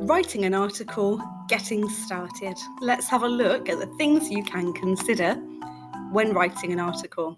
Writing an article, getting started. Let's have a look at the things you can consider when writing an article.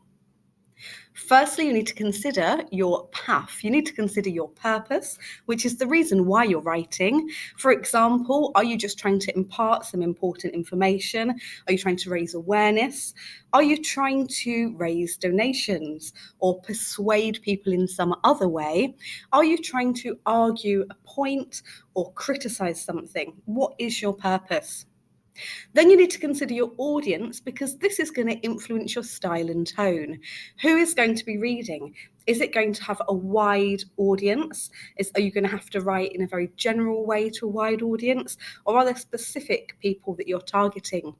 Firstly, you need to consider your path. You need to consider your purpose, which is the reason why you're writing. For example, are you just trying to impart some important information? Are you trying to raise awareness? Are you trying to raise donations or persuade people in some other way? Are you trying to argue a point or criticize something? What is your purpose? Then you need to consider your audience, because this is going to influence your style and tone. Who is going to be reading? Is it going to have a wide audience? Are you going to have to write in a very general way to a wide audience? Or are there specific people that you're targeting?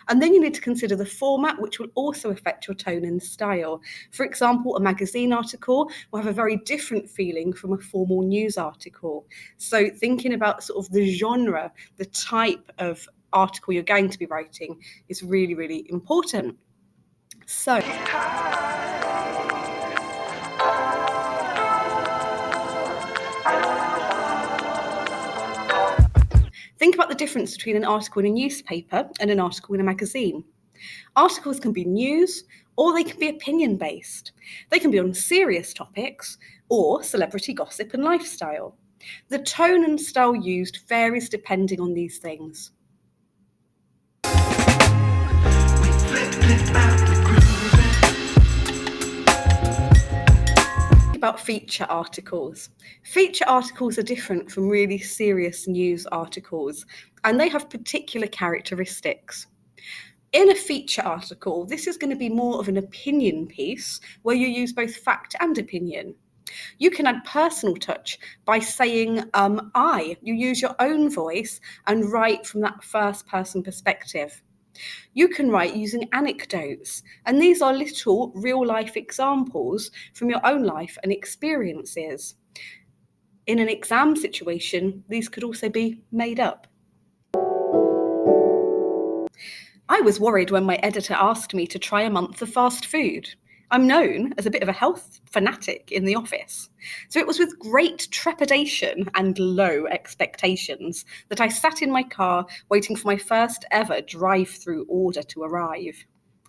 And then you need to consider the format, which will also affect your tone and style. For example, a magazine article will have a very different feeling from a formal news article. So thinking about sort of the genre, the type of article you're going to be writing is really, really important. So think about the difference between an article in a newspaper and an article in a magazine. Articles can be news, or they can be opinion-based. They can be on serious topics or celebrity gossip and lifestyle. The tone and style used varies depending on these things. About feature articles. Feature articles are different from really serious news articles, and they have particular characteristics. In a feature article, this is going to be more of an opinion piece where you use both fact and opinion. You can add personal touch by saying I. You use your own voice and write from that first person perspective. You can write using anecdotes, and these are little real life examples from your own life and experiences. In an exam situation, these could also be made up. I was worried when my editor asked me to try a month of fast food. I'm known as a bit of a health fanatic in the office. So it was with great trepidation and low expectations that I sat in my car waiting for my first ever drive-through order to arrive.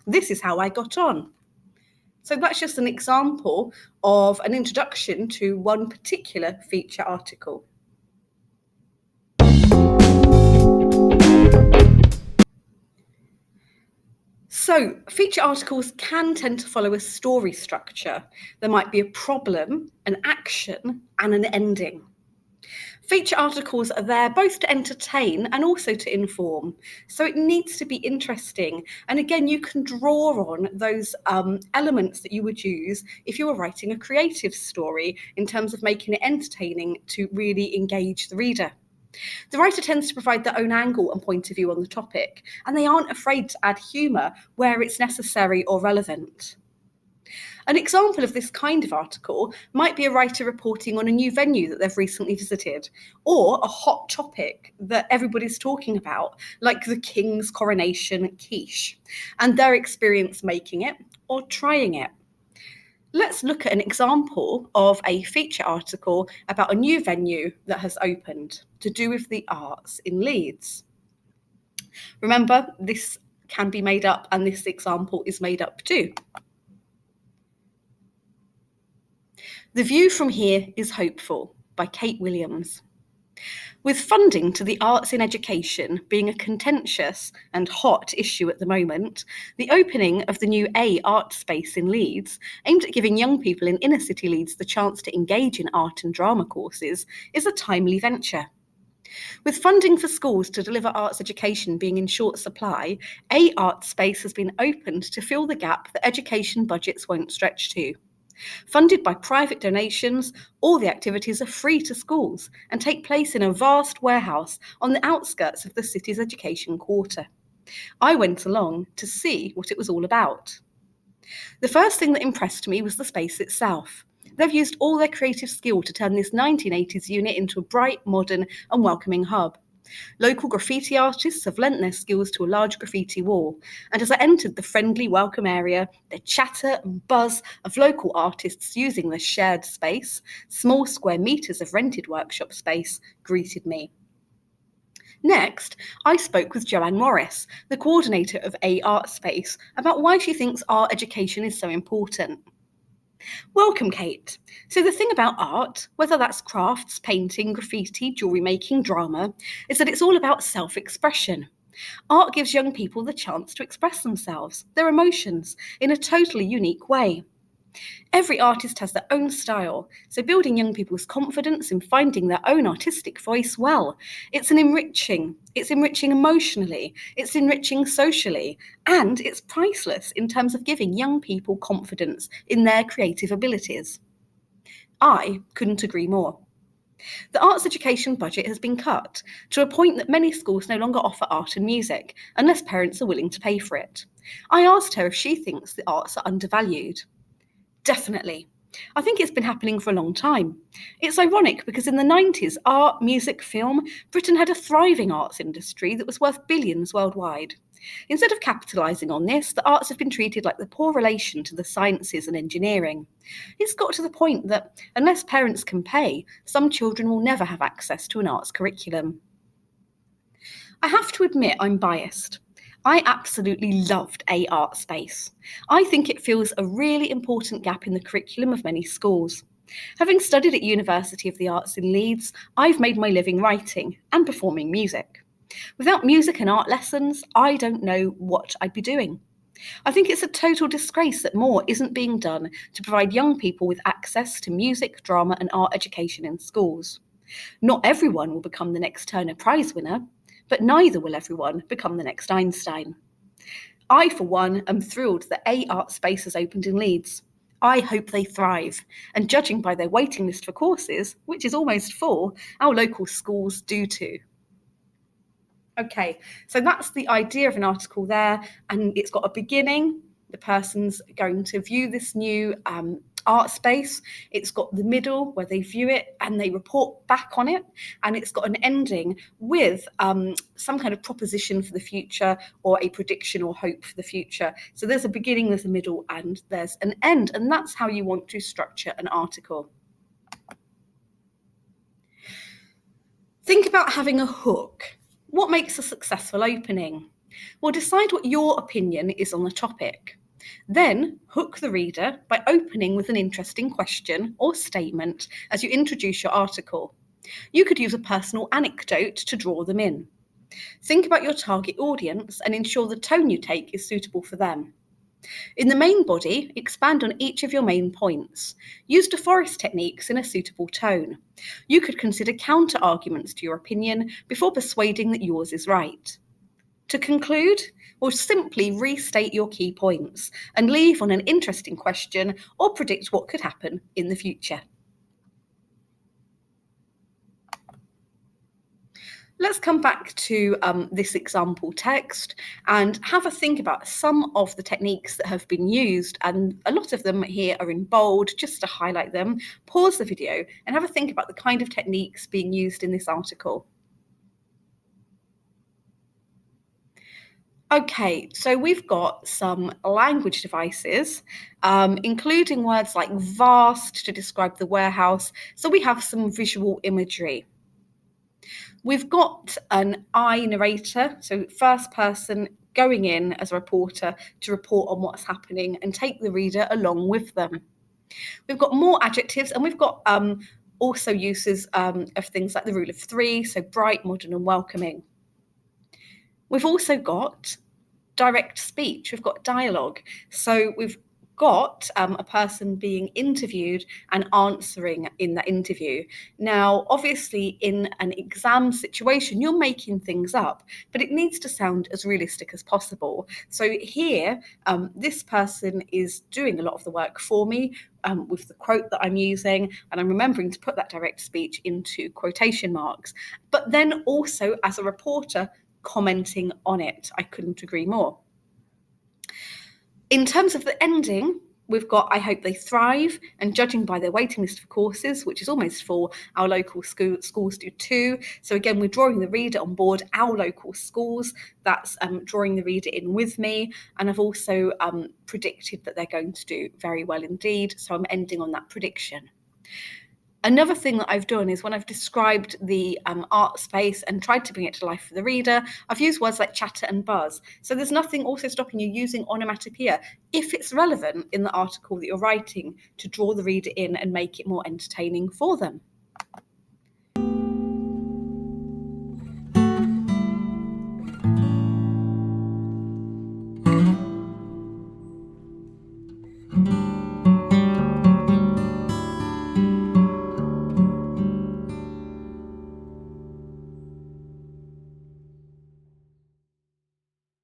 This is how I got on. So that's just an example of an introduction to one particular feature article. So feature articles can tend to follow a story structure. There might be a problem, an action, and an ending. Feature articles are there both to entertain and also to inform. So it needs to be interesting. And again, you can draw on those elements that you would use if you were writing a creative story in terms of making it entertaining to really engage the reader. The writer tends to provide their own angle and point of view on the topic, and they aren't afraid to add humour where it's necessary or relevant. An example of this kind of article might be a writer reporting on a new venue that they've recently visited, or a hot topic that everybody's talking about, like the King's coronation quiche, and their experience making it or trying it. Let's look at an example of a feature article about a new venue that has opened to do with the arts in Leeds. Remember, this can be made up, and this example is made up too. The view from here is hopeful, by Kate Williams. With funding to the arts in education being a contentious and hot issue at the moment, the opening of the new art space in Leeds, aimed at giving young people in inner city Leeds the chance to engage in art and drama courses, is a timely venture. With funding for schools to deliver arts education being in short supply, art space has been opened to fill the gap that education budgets won't stretch to. Funded by private donations, all the activities are free to schools and take place in a vast warehouse on the outskirts of the city's education quarter. I went along to see what it was all about. The first thing that impressed me was the space itself. They've used all their creative skill to turn this 1980s unit into a bright, modern and welcoming hub. Local graffiti artists have lent their skills to a large graffiti wall, and as I entered the friendly, welcome area, the chatter and buzz of local artists using the shared space, small square meters of rented workshop space, greeted me. Next, I spoke with Joanne Morris, the coordinator of A Art Space, about why she thinks art education is so important. Welcome, Kate. So the thing about art, whether that's crafts, painting, graffiti, jewellery making, drama, is that it's all about self-expression. Art gives young people the chance to express themselves, their emotions, in a totally unique way. Every artist has their own style, so building young people's confidence in finding their own artistic voice, well, it's enriching emotionally, it's enriching socially, and it's priceless in terms of giving young people confidence in their creative abilities. I couldn't agree more. The arts education budget has been cut to a point that many schools no longer offer art and music unless parents are willing to pay for it. I asked her if she thinks the arts are undervalued. Definitely. I think it's been happening for a long time. It's ironic because in the 90s, art, music, film, Britain had a thriving arts industry that was worth billions worldwide. Instead of capitalising on this, the arts have been treated like the poor relation to the sciences and engineering. It's got to the point that unless parents can pay, some children will never have access to an arts curriculum. I have to admit I'm biased. I absolutely loved A Art Space. I think it fills a really important gap in the curriculum of many schools. Having studied at University of the Arts in Leeds, I've made my living writing and performing music. Without music and art lessons, I don't know what I'd be doing. I think it's a total disgrace that more isn't being done to provide young people with access to music, drama, and art education in schools. Not everyone will become the next Turner Prize winner, but neither will everyone become the next Einstein. I, for one, am thrilled that A Art Space has opened in Leeds. I hope they thrive, and judging by their waiting list for courses, which is almost full, our local schools do too. Okay, so that's the idea of an article there, and it's got a beginning. The person's going to view this new art space. It's got the middle where they view it and they report back on it, and it's got an ending with some kind of proposition for the future or a prediction or hope for the future. So there's a beginning, there's a middle, and there's an end, and that's how you want to structure an article. Think about having a hook. What makes a successful opening? Well, decide what your opinion is on the topic. Then hook the reader by opening with an interesting question or statement as you introduce your article. You could use a personal anecdote to draw them in. Think about your target audience and ensure the tone you take is suitable for them. In the main body, expand on each of your main points. Use DeForest techniques in a suitable tone. You could consider counter-arguments to your opinion before persuading that yours is right. To conclude, we'll simply restate your key points and leave on an interesting question or predict what could happen in the future. Let's come back to this example text and have a think about some of the techniques that have been used, and a lot of them here are in bold just to highlight them. Pause the video and have a think about the kind of techniques being used in this article. Okay, so we've got some language devices, including words like vast to describe the warehouse. So we have some visual imagery. We've got an I narrator, so first person going in as a reporter to report on what's happening and take the reader along with them. We've got more adjectives, and we've got also uses of things like the rule of three, so bright, modern, and welcoming. We've also got direct speech, we've got dialogue. So we've got a person being interviewed and answering in that interview. Now, obviously, in an exam situation, you're making things up, but it needs to sound as realistic as possible. So here, this person is doing a lot of the work for me with the quote that I'm using, and I'm remembering to put that direct speech into quotation marks. But then also, as a reporter, commenting on it. I couldn't agree more. In terms of the ending, we've got I hope they thrive, and judging by their waiting list for courses, which is almost full, our local schools do too. So again, we're drawing the reader on board our local schools. That's drawing the reader in with me. And I've also predicted that they're going to do very well indeed. So I'm ending on that prediction. Another thing that I've done is when I've described the art space and tried to bring it to life for the reader, I've used words like chatter and buzz. So there's nothing also stopping you using onomatopoeia if it's relevant in the article that you're writing to draw the reader in and make it more entertaining for them.